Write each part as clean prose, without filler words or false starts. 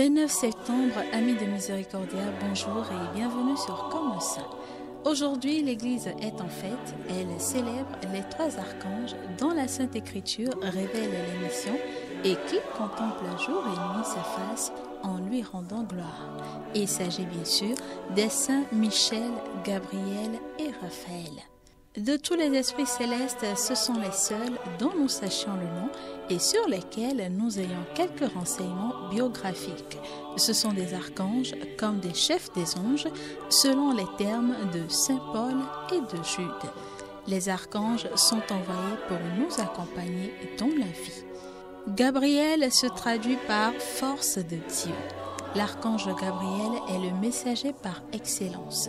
29 septembre, amis de Miséricordia, bonjour et bienvenue sur Comme ça. Aujourd'hui, l'Église est en fête. Elle célèbre les 3 archanges dont la Sainte Écriture révèle les missions et qui contemplent jour et nuit sa face en lui rendant gloire. Il s'agit bien sûr des saints Michel, Gabriel et Raphaël. De tous les esprits célestes, ce sont les seuls dont nous sachions le nom et sur lesquels nous ayons quelques renseignements biographiques. Ce sont des archanges comme des chefs des anges, selon les termes de saint Paul et de Jude. Les archanges sont envoyés pour nous accompagner dans la vie. Gabriel se traduit par force de Dieu. L'archange Gabriel est le messager par excellence.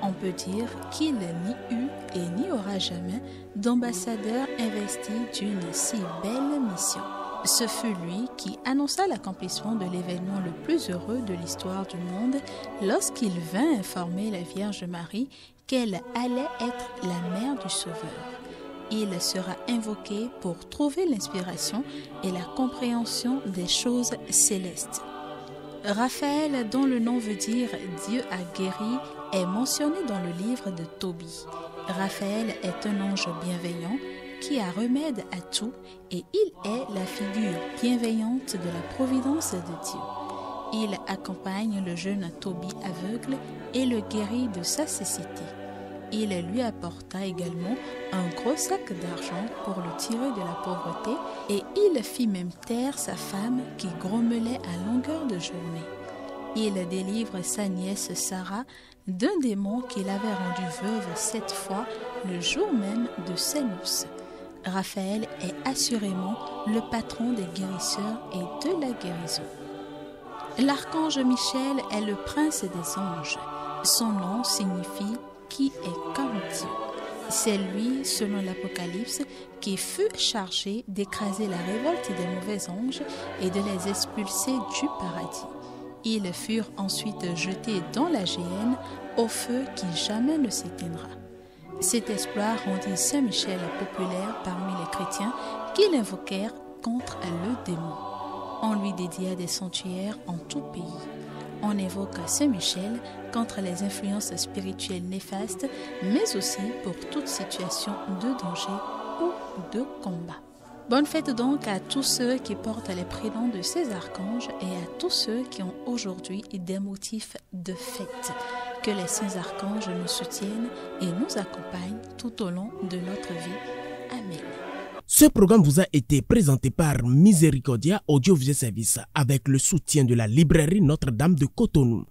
On peut dire qu'il n'y eut et n'y aura jamais d'ambassadeur investi d'une si belle mission. Ce fut lui qui annonça l'accomplissement de l'événement le plus heureux de l'histoire du monde lorsqu'il vint informer la Vierge Marie qu'elle allait être la mère du Sauveur. Il sera invoqué pour trouver l'inspiration et la compréhension des choses célestes. Raphaël, dont le nom veut dire « Dieu a guéri », est mentionné dans le livre de Tobie. Raphaël est un ange bienveillant qui a remède à tout et il est la figure bienveillante de la providence de Dieu. Il accompagne le jeune Tobie aveugle et le guérit de sa cécité. Il lui apporta également un gros sac d'argent pour le tirer de la pauvreté et il fit même taire sa femme qui grommelait à longueur de journée. Il délivre sa nièce Sarah d'un démon qui l'avait rendue veuve 7 fois le jour même de ses noces. Raphaël est assurément le patron des guérisseurs et de la guérison. L'archange Michel est le prince des anges. Son nom signifie « qui est comme Dieu ». C'est lui, selon l'Apocalypse, qui fut chargé d'écraser la révolte des mauvais anges et de les expulser du paradis. Ils furent ensuite jetés dans la géhenne, au feu qui jamais ne s'éteindra. Cet exploit rendit Saint Michel populaire parmi les chrétiens qui l'invoquèrent contre le démon. On lui dédia des sanctuaires en tout pays. On évoque Saint Michel contre les influences spirituelles néfastes, mais aussi pour toute situation de danger ou de combat. Bonne fête donc à tous ceux qui portent les prénoms de ces archanges et à tous ceux qui ont aujourd'hui des motifs de fête. Que les saints archanges nous soutiennent et nous accompagnent tout au long de notre vie. Amen. Ce programme vous a été présenté par Miséricordia Audiovisuel Service avec le soutien de la librairie Notre-Dame de Cotonou.